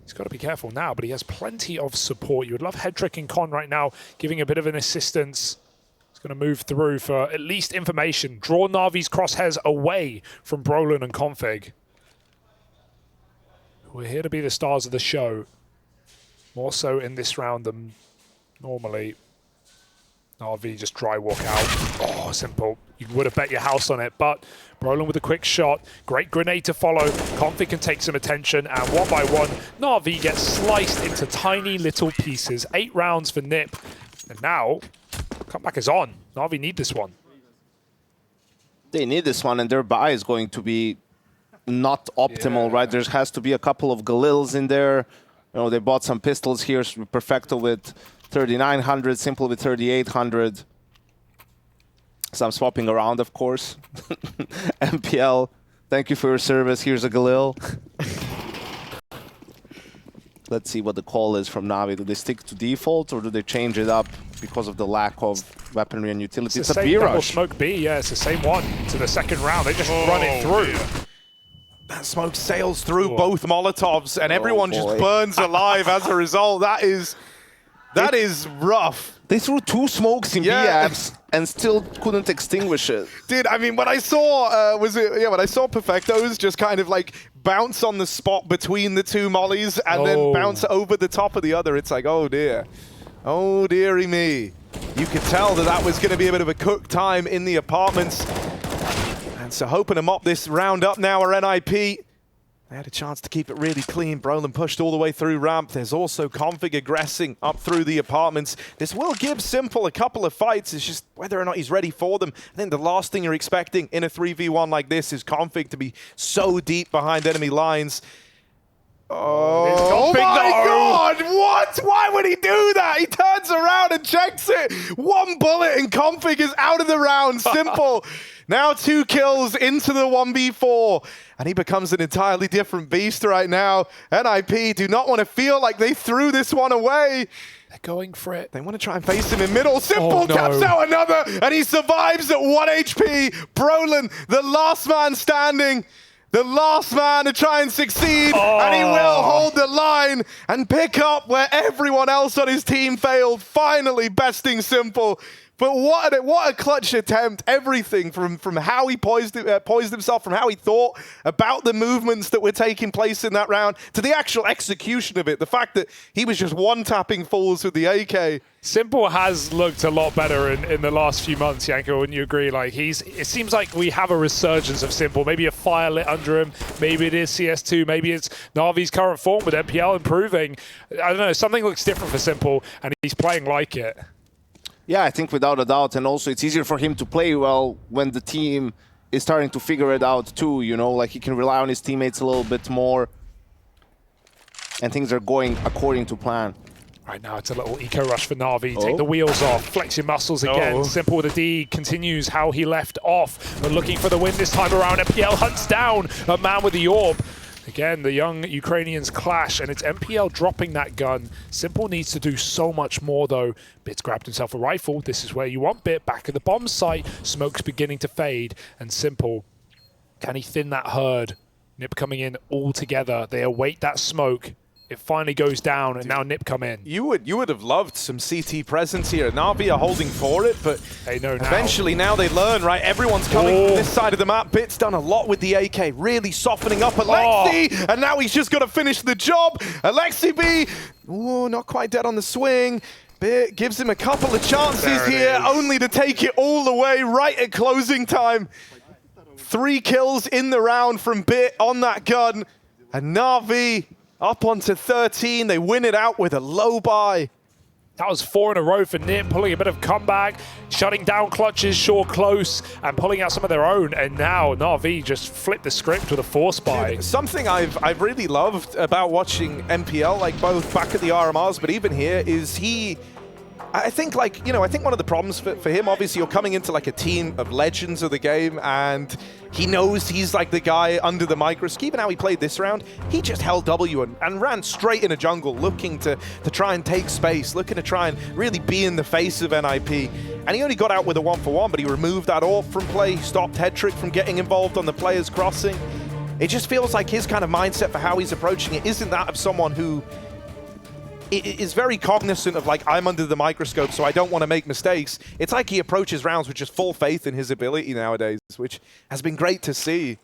He's got to be careful now, but he has plenty of support. You would love Headtrick and Con right now, giving a bit of an assistance. Going to move through for at least information. Draw NaVi's crosshairs away from Brollan and Config. We're here to be the stars of the show. More so in this round than normally. NaVi just dry walk out. Oh, Simple. You would have bet your house on it, but Brollan with a quick shot. Great grenade to follow. Config can take some attention, and one by one, NaVi gets sliced into tiny little pieces. 8 rounds for NiP. And now, comeback is on. NaVi need this one. They need this one, and their buy is going to be not optimal, right? There has to be a couple of Galils in there. They bought some pistols here. Perfecto with 3,900, Simple with 3,800. Some swapping around, of course. MPL, thank you for your service. Here's a Galil. Let's see what the call is from NaVi. Do they stick to default, or do they change it up because of the lack of weaponry and utility? It's a Mirage. Smoke B, yeah, it's the same one to the second round. They just run it through. Yeah. That smoke sails through both Molotovs, and everyone just burns alive as a result. That is rough. They threw 2 smokes in B-abs and still couldn't extinguish it. Dude, I mean, when I saw when I saw Perfecto's just kind of like bounce on the spot between the two mollies and then bounce over the top of the other. It's like, oh dear. Oh dearie me. You could tell that that was going to be a bit of a cook time in the apartments. And so hoping to mop this round up now are NiP. They had a chance to keep it really clean. Brollan pushed all the way through ramp. There's also Config aggressing up through the apartments. This will give Simple a couple of fights. It's just whether or not he's ready for them. I think the last thing you're expecting in a 3v1 like this is Config to be so deep behind enemy lines. Oh my God! What? Why would he do that? He turns around and checks it. One bullet and Config is out of the round. Simple. Now 2 kills into the 1v4. And he becomes an entirely different beast right now. NiP do not want to feel like they threw this one away. They're going for it. They want to try and face him in middle. Simple caps out another, and he survives at 1 HP. Brollan, the last man standing. The last man to try and succeed, and he will hold the line and pick up where everyone else on his team failed, finally besting Simple. But what a clutch attempt. Everything from how he poised himself, from how he thought about the movements that were taking place in that round, to the actual execution of it. The fact that he was just one-tapping fools with the AK. Simple has looked a lot better in the last few months, Yanko, wouldn't you agree? Like it seems like we have a resurgence of Simple. Maybe a fire lit under him. Maybe it is CS2. Maybe it's NaVi's current form with NPL improving. I don't know. Something looks different for Simple, and he's playing like it. Yeah, I think without a doubt. And also it's easier for him to play well when the team is starting to figure it out too, you know? Like he can rely on his teammates a little bit more. And things are going according to plan. Right now, it's a little eco rush for NaVi. Take the wheels off, flex your muscles again. Simple with a D continues how he left off. But looking for the win this time around. MPL hunts down a man with the orb. Again, the young Ukrainians clash, and it's MPL dropping that gun. Simple needs to do so much more, though. Bit's grabbed himself a rifle. This is where you want Bit, back at the bomb site. Smoke's beginning to fade, and Simple, can he thin that herd? NiP coming in all together. They await that smoke. It finally goes down, and now NiP come in. You would have loved some CT presence here. NaVi are holding for it, but they know now. Eventually now they learn, right? Everyone's coming from this side of the map. Bit's done a lot with the AK, really softening up Alexi, and now he's just got to finish the job. Alexi B, not quite dead on the swing. Bit gives him a couple of chances here, only to take it all the way right at closing time. 3 kills in the round from Bit on that gun, and NaVi up onto 13. They win it out with a low buy. That was 4 in a row for NiP, pulling a bit of comeback, shutting down clutches, sure close, and pulling out some of their own. And now NaVi just flipped the script with a force buy. Something I've really loved about watching MPL, like both back at the RMRs, but even here, is I think, like, you know, I think one of the problems for him, obviously, you're coming into like a team of legends of the game, and he knows he's like the guy under the microscope. Even how he played this round, he just held W and ran straight in a jungle, looking to try and take space, looking to try and really be in the face of NiP. And he only got out with a 1-for-1, but he removed that AWP from play, stopped Headtrick from getting involved on the players crossing. It just feels like his kind of mindset for how he's approaching it isn't that of someone who is very cognizant of, like, I'm under the microscope, so I don't want to make mistakes. It's like he approaches rounds with just full faith in his ability nowadays, which has been great to see.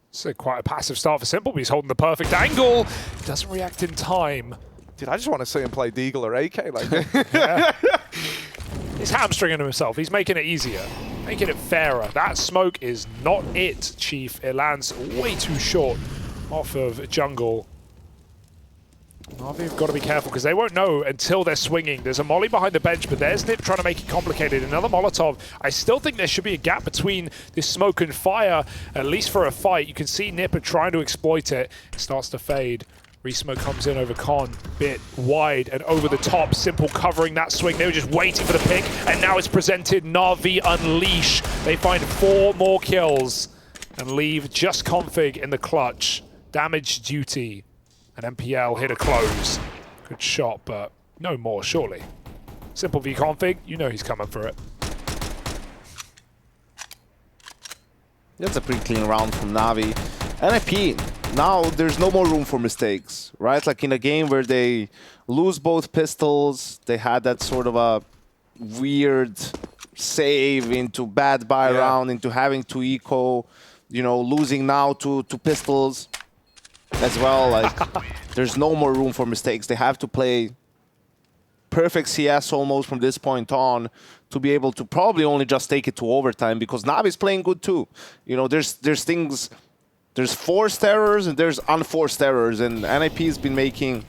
It's quite a passive start for Simple, but he's holding the perfect angle. Doesn't react in time. Dude, I just want to see him play Deagle or AK like that. He's hamstringing himself. He's making it easier, making it fairer. That smoke is not it, Chief. It lands way too short off of jungle. NaVi have got to be careful because they won't know until they're swinging. There's a molly behind the bench, but there's NiP trying to make it complicated. Another Molotov. I still think there should be a gap between this smoke and fire, at least for a fight. You can see NiP are trying to exploit it. It starts to fade. Resmoke comes in over Con. Bit wide and over the top. Simple covering that swing. They were just waiting for the pick, and now it's presented. NaVi unleash. They find 4 more kills and leave just Config in the clutch. Damage duty. And MPL hit a close. Good shot, but no more, surely. Simple v Config, you know he's coming for it. That's a pretty clean round from NaVi. NiP, now there's no more room for mistakes, right? Like in a game where they lose both pistols, they had that sort of a weird save into bad buy round, into having to eco. you know, losing now to pistols as well. Like, there's no more room for mistakes. They have to play perfect CS almost from this point on to be able to probably only just take it to overtime, because NaVi's playing good too. You know, there's things, there's forced errors and there's unforced errors, and NiP has been making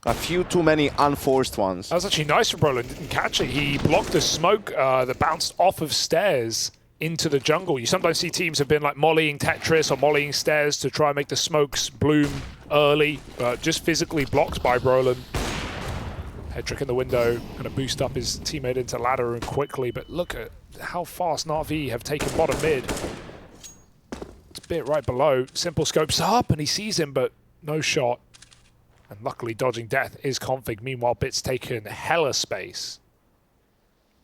a few too many unforced ones. That was actually nice for Brollan. Didn't catch it. He blocked a smoke that bounced off of stairs into the jungle. You sometimes see teams have been like mollying Tetris or mollying stairs to try and make the smokes bloom early, but just physically blocked by Brollan. Head trick in the window, going to boost up his teammate into ladder room quickly, but look at how fast NaVi have taken bottom mid. It's a bit right below. Simple scopes up and he sees him, but no shot. And luckily dodging death is Config. Meanwhile, Bit's taken hella space.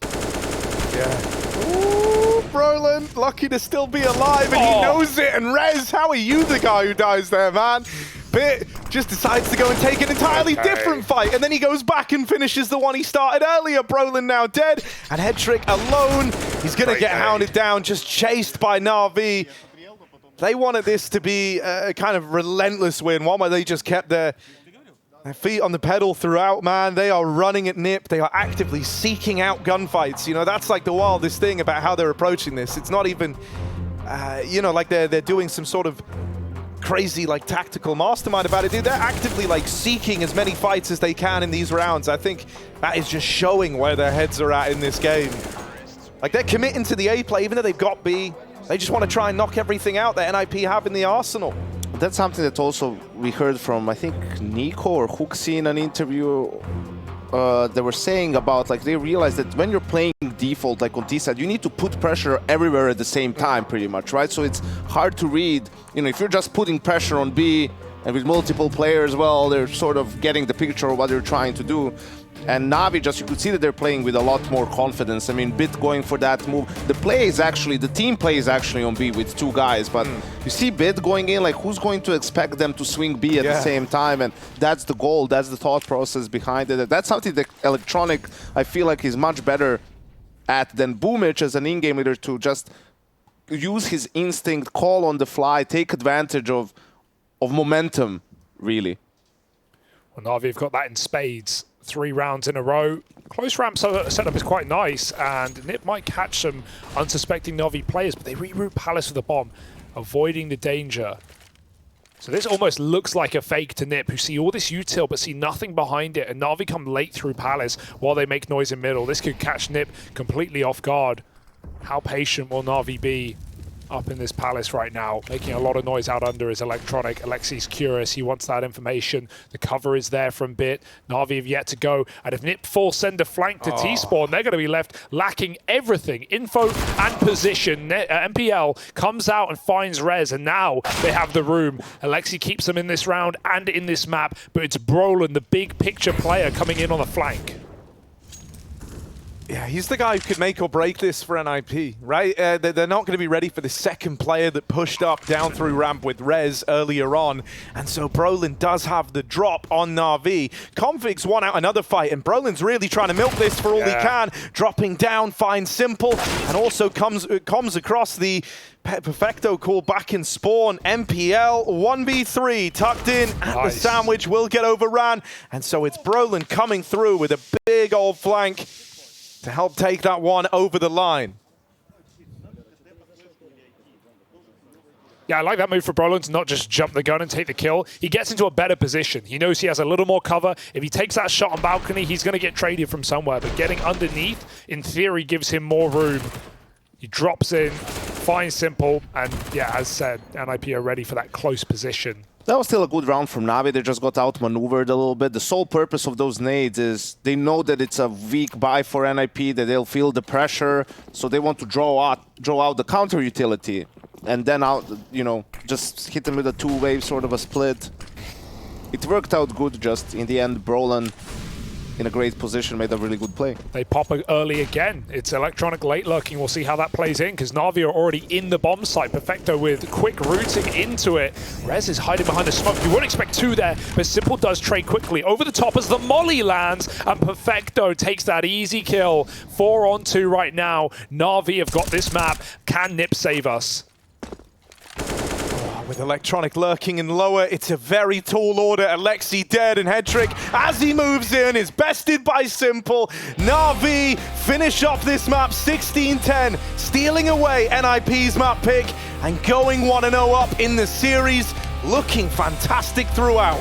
Yeah. Ooh, Brollan, lucky to still be alive, and he knows it. And Rez, how are you the guy who dies there, man? Bit just decides to go and take an entirely different fight, and then he goes back and finishes the one he started earlier. Brollan now dead, and Headtrick alone. He's going to get hounded down, just chased by NaVi. They wanted this to be a kind of relentless win, one where they just kept their feet on the pedal throughout, man. They are running at NiP. They are actively seeking out gunfights. You know, that's like the wildest thing about how they're approaching this. It's not even, you know, like they're doing some sort of crazy like tactical mastermind about it, dude. They're actively like seeking as many fights as they can in these rounds. I think that is just showing where their heads are at in this game. Like, they're committing to the A play, even though they've got B. They just want to try and knock everything out that NiP have in the arsenal. That's something that also we heard from, I think, Nico or Hooksy in an interview. They were saying about, like, they realized that when you're playing default, like on T-side, you need to put pressure everywhere at the same time, pretty much, right? So it's hard to read. You know, if you're just putting pressure on B and with multiple players, well, they're sort of getting the picture of what they're trying to do. And NaVi, just, you could see that they're playing with a lot more confidence. I mean, Bit going for that move. The team play is actually on B with two guys, but you see Bit going in, like, who's going to expect them to swing B at the same time? And that's the goal, that's the thought process behind it. That's something that Electronic, I feel like, is much better at than Boomich as an in-game leader, to just use his instinct, call on the fly, take advantage of momentum, really. Well, NaVi have got that in spades. 3 rounds in a row. Close ramp setup is quite nice, and NiP might catch some unsuspecting NaVi players, but they reroute Palace with a bomb, avoiding the danger. So this almost looks like a fake to NiP, who see all this util but see nothing behind it, and NaVi come late through Palace while they make noise in middle. This could catch NiP completely off guard. How patient will NaVi be up in this Palace right now? Making a lot of noise out under is Electronic. Alexi's curious, he wants that information. The cover is there from Bit. NaVi have yet to go, and if NiP full send a flank to T-Spawn, they're going to be left lacking everything. Info and position. MPL comes out and finds Rez, and now they have the room. Alexi keeps them in this round and in this map, but it's Brollan, the big picture player, coming in on the flank. Yeah, he's the guy who could make or break this for NiP, right? They're not going to be ready for the second player that pushed up down through ramp with Rez earlier on. And so Brollan does have the drop on NaVi. Config's won out another fight, and Brollan's really trying to milk this for all he can. Dropping down, finds Simple, and also comes across the Perfecto call back in spawn. MPL 1v3 tucked in at the sandwich, will get overran. And so it's Brollan coming through with a big old flank to help take that one over the line. Yeah, I like that move for Brollan to not just jump the gun and take the kill. He gets into a better position. He knows he has a little more cover. If he takes that shot on balcony, he's going to get traded from somewhere. But getting underneath, in theory, gives him more room. He drops in, finds Simple, and yeah, as said, NiP are ready for that close position. That was still a good round from NaVi. They just got outmaneuvered a little bit. The sole purpose of those nades is they know that it's a weak buy for NiP, that they'll feel the pressure, so they want to draw out the counter utility, and then out, you know, just hit them with a two-wave sort of a split. It worked out good. Just in the end, Brollan, in a great position, made a really good play. They pop early again. It's Electronic late lurking. We'll see how that plays in, because NaVi are already in the bomb site. Perfecto with quick rooting into it. Rez is hiding behind the smoke. You wouldn't expect 2 there, but Simple does trade quickly over the top as the molly lands, and Perfecto takes that easy kill. 4 on 2 right now. NaVi have got this map. Can NiP save us? With Electronic lurking in lower, it's a very tall order. Alexi dead, and Hedrick, as he moves in, is bested by Simple. NaVi finish off this map 16-10, stealing away NiP's map pick and going 1-0 up in the series, looking fantastic throughout.